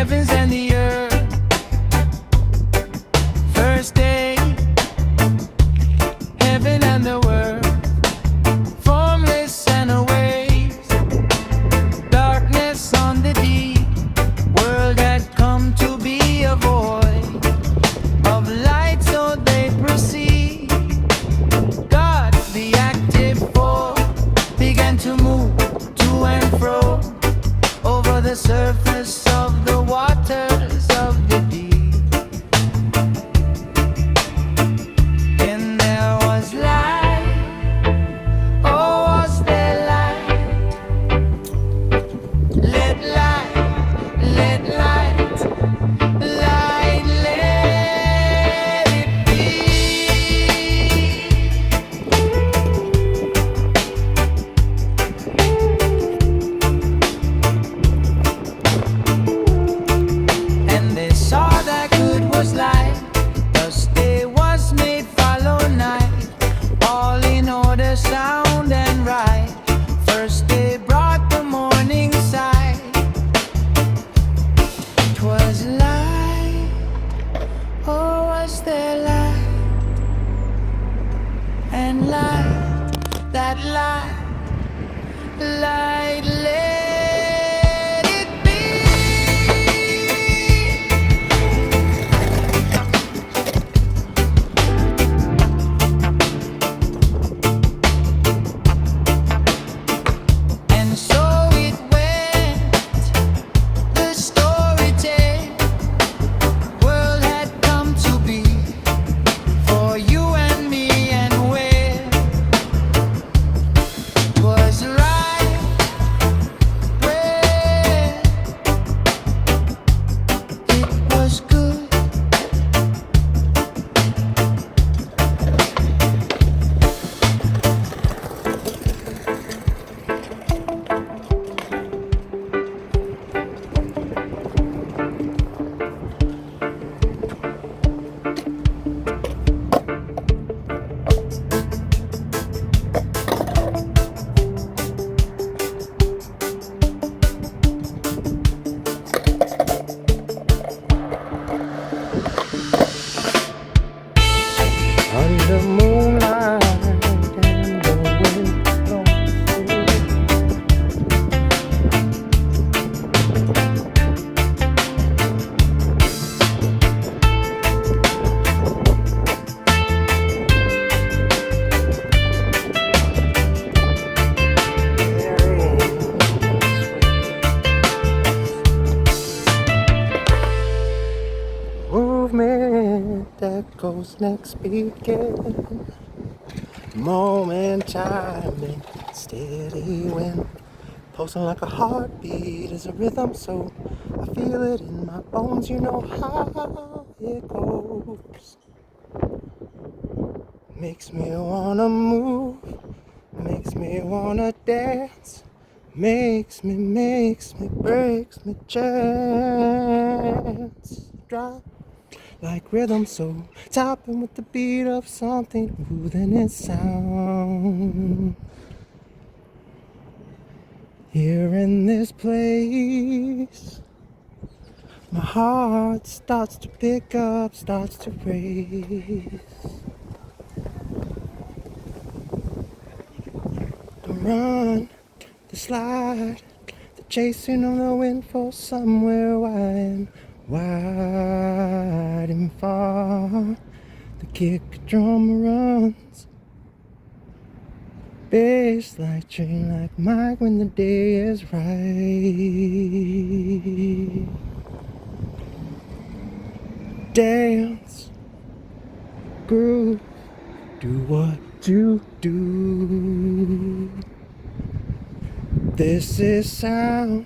heavens and the earth. First day, heaven and the world, formless and aways. Darkness on the deep, world had come to be a void of light, so they proceed. God, the active force, began to move to and fro over the surface of the waters of the deep. And there was light, oh was there light? Let light, let light, light, let it be. And they saw that good was light, thus day was made follow night, all in order, sound and right. First day brought the morning sight. 'Twas light, oh was there light? And light, that light, light, let it be. And so it went, the story tale, world had come to be for you and me, and where 'twas right, where it was good. Under moonlight and the wind blows through. Movement that goes next begin. Moment timing, steady wind, pulsing like a heartbeat is a rhythm, so I feel it in my bones. You know how it goes. Makes me wanna move, makes me wanna dance, makes me, breaks me chance. Drop like rhythm, so topping with the beat of something moving its sound. Here in this place, my heart starts to pick up, starts to race. The run, the slide, the chasing on the wind for somewhere wide and far. The kick drum runs, bass like train like Mike when the day is right. Dance, groove, do what you do. This is sound.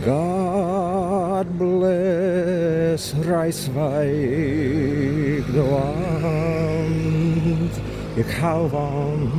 God bless Reisweig, the ones ik hou van.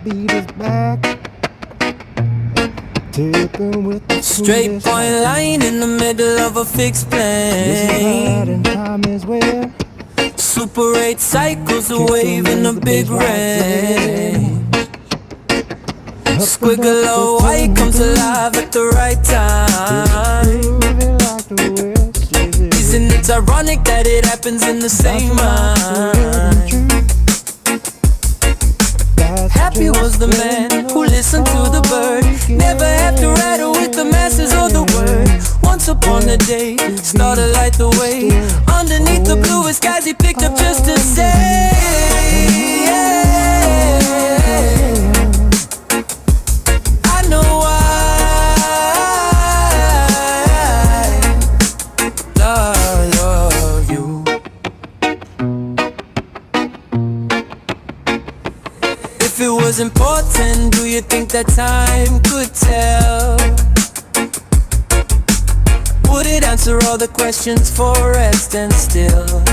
heartbeat is back. Tipping with the Straight point line in the middle of a fixed plane. and time is where Super 8 cycles a wave in a big rain. Squiggle of white comes alive at the right time. Isn't it ironic that it happens in the same mind? Happy was the man who listened to the bird. Never have to rattle with the masses or the word. Once upon a day, started light the way. Underneath the bluest skies he picked up just to say, I know why. Love you. If it was important, do you think that time could tell? Would it answer all the questions for rest and still?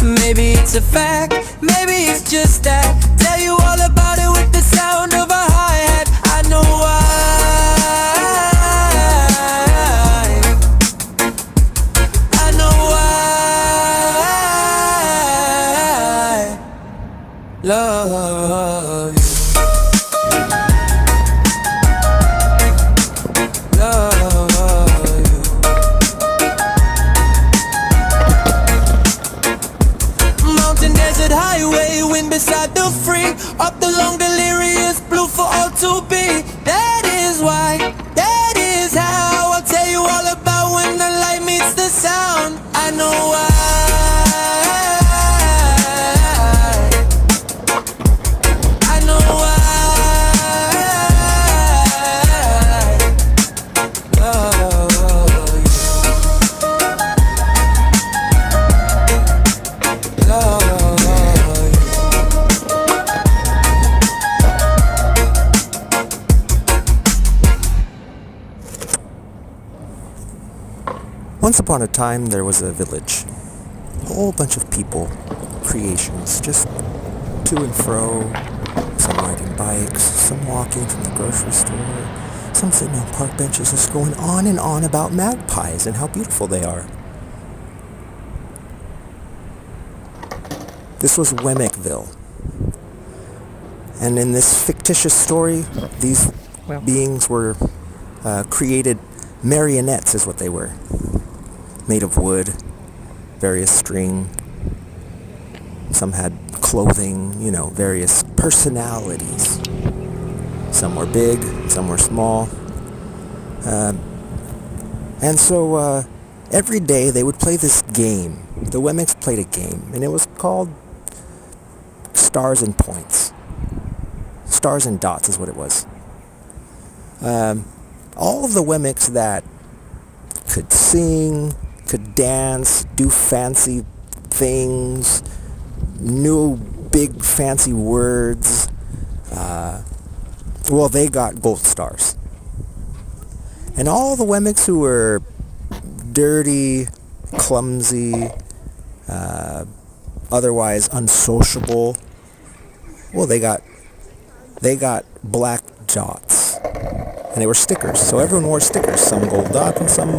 Maybe it's a fact, maybe it's just that. Tell you all about it with the sound of a hi-hat. I know why. I know why. Love you. Highway, wind beside the free, up the long delirious blue for all to be. That is why, that is how I'll tell you all about when the light meets the sound. I know why. I know why. Once upon a time, there was a village. A whole bunch of people, creations, just to and fro. Some riding bikes, some walking from the grocery store, some sitting on park benches, just going on and on about magpies and how beautiful they are. This was Wemmickville. And in this fictitious story, these beings were created marionettes, is what they were. Made of wood, various string. Some had clothing, various personalities. Some were big, some were small. And so every day they would play this game. The Wemmicks played a game, and it was called Stars and Points. Stars and Dots is what it was. All of the Wemmicks that could sing, could dance, do fancy things, knew big fancy words, they got gold stars. And all the Wemmicks who were dirty, clumsy, otherwise unsociable, they got black dots. And they were stickers, so everyone wore stickers, some gold dot and some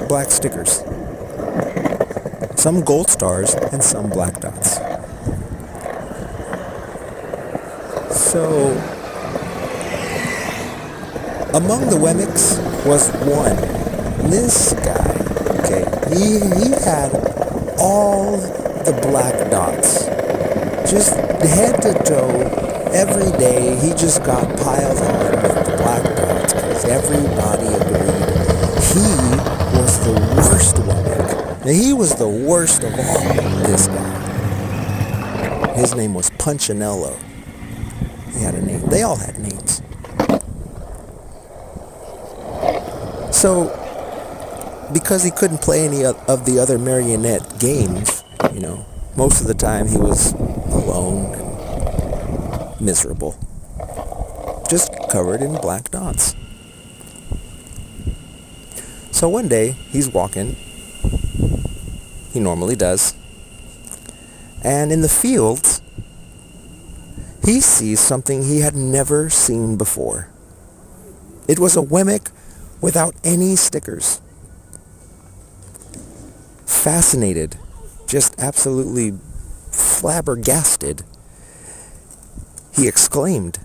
black stickers. Some gold stars and some black dots. So, among the Wemmicks was one. This guy, he had all the black dots. Just head to toe, every day he just got piled on with the black dots because everybody agreed he was the worst Wemmick. Now, he was the worst of all, this guy. His name was Punchinello. He had a name. They all had names. So, because he couldn't play any of the other marionette games, most of the time he was alone and miserable. Just covered in black dots. So one day, he's walking. He normally does. And in the fields, he sees something he had never seen before. It was a Wemmick without any stickers. Fascinated, just absolutely flabbergasted, he exclaimed,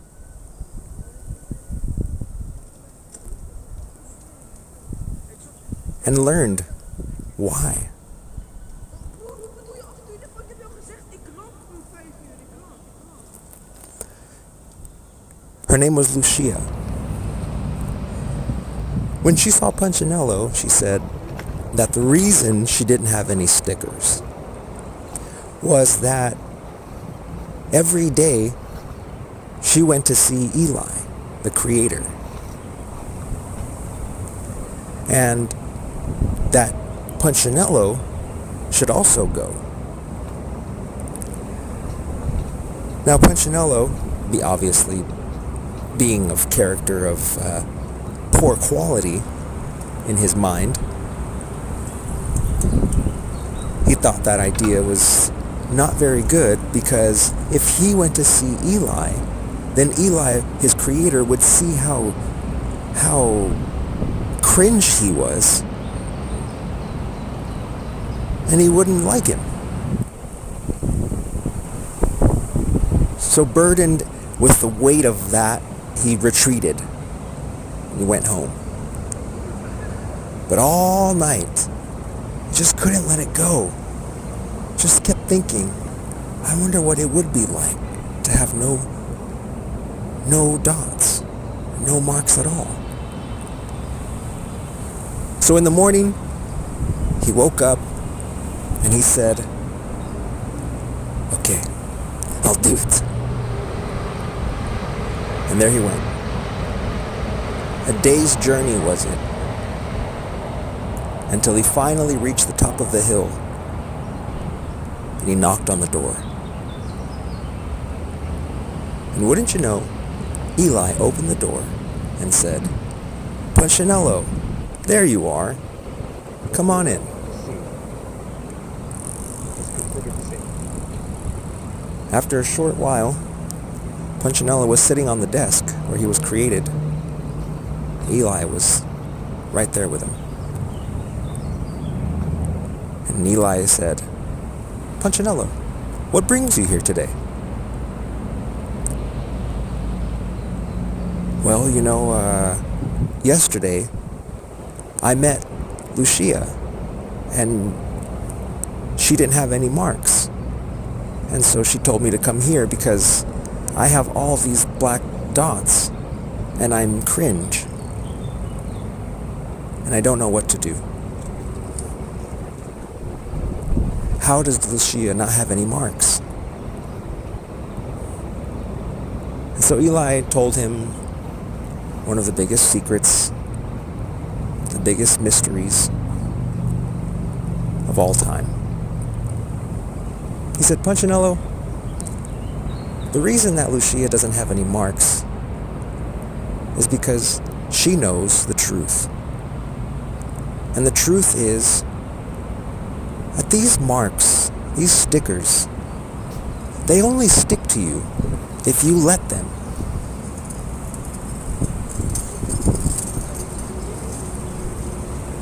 and learned why. Her name was Lucia. When she saw Punchinello, she said that the reason she didn't have any stickers was that every day she went to see Eli, the creator, and that Punchinello should also go. Now Punchinello, obviously being of character of poor quality in his mind, he thought that idea was not very good, because if he went to see Eli, then Eli, his creator, would see how cringe he was, and he wouldn't like him. So burdened with the weight of that, he retreated. He went home. But all night, he just couldn't let it go. Just kept thinking, I wonder what it would be like to have no dots, no marks at all. So in the morning, he woke up and he said, okay, I'll do it. And there he went. A day's journey was it, until he finally reached the top of the hill, and he knocked on the door. And wouldn't you know, Eli opened the door and said, Punchinello, there you are. Come on in. After a short while, Punchinello was sitting on the desk where he was created. Eli was right there with him. And Eli said, Punchinello, what brings you here today? Well, yesterday I met Lucia, and she didn't have any marks. And so she told me to come here because I have all these black dots and I'm cringe. And I don't know what to do. How does Lucia not have any marks? And so Eli told him one of the biggest secrets, the biggest mysteries of all time. He said, Punchinello, the reason that Lucia doesn't have any marks is because she knows the truth. And the truth is that these marks, these stickers, they only stick to you if you let them.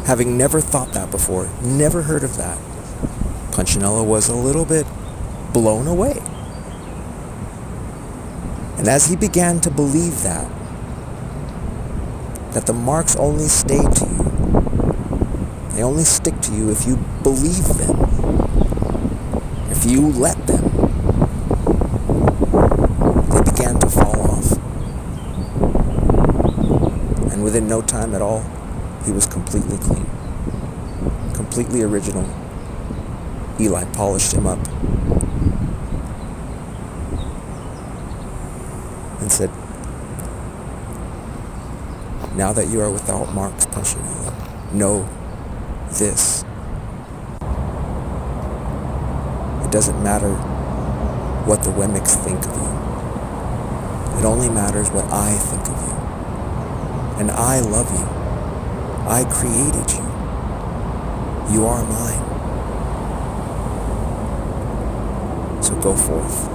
Having never thought that before, never heard of that, Punchinello was a little bit blown away. And as he began to believe that the marks only stay to you, they only stick to you if you believe them, if you let them, they began to fall off. And within no time at all, he was completely clean, completely original. Eli polished him up and said, now that you are without marks, Punchinello, know this. It doesn't matter what the Wemmicks think of you. It only matters what I think of you. And I love you. I created you. You are mine. So go forth.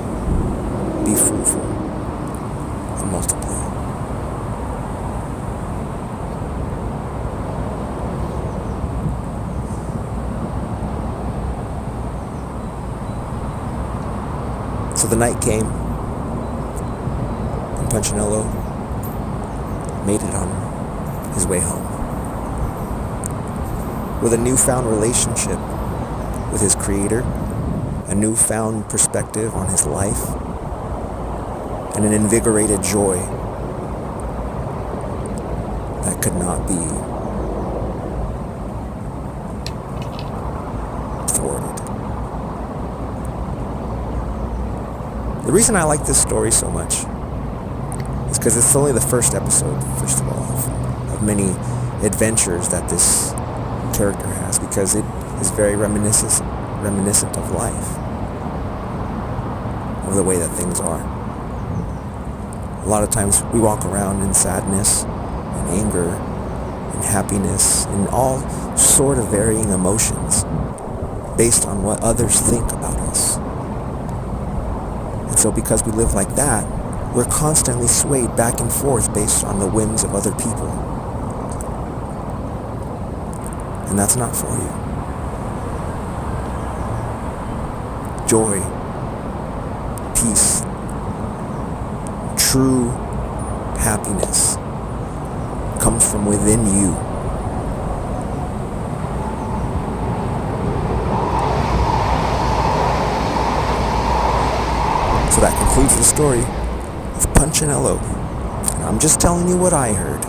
be fruitful, and multiply. So the night came, and Punchinello made it on his way home. With a newfound relationship with his creator, a newfound perspective on his life, and an invigorated joy that could not be thwarted. The reason I like this story so much is because it's only the first episode, first of all, of many adventures that this character has, because it is very reminiscent of life, of the way that things are. A lot of times we walk around in sadness and anger and happiness and all sort of varying emotions based on what others think about us. And so because we live like that, we're constantly swayed back and forth based on the whims of other people. And that's not for you. Joy, peace, true happiness comes from within you. So that concludes the story of Punchinello. I'm just telling you what I heard.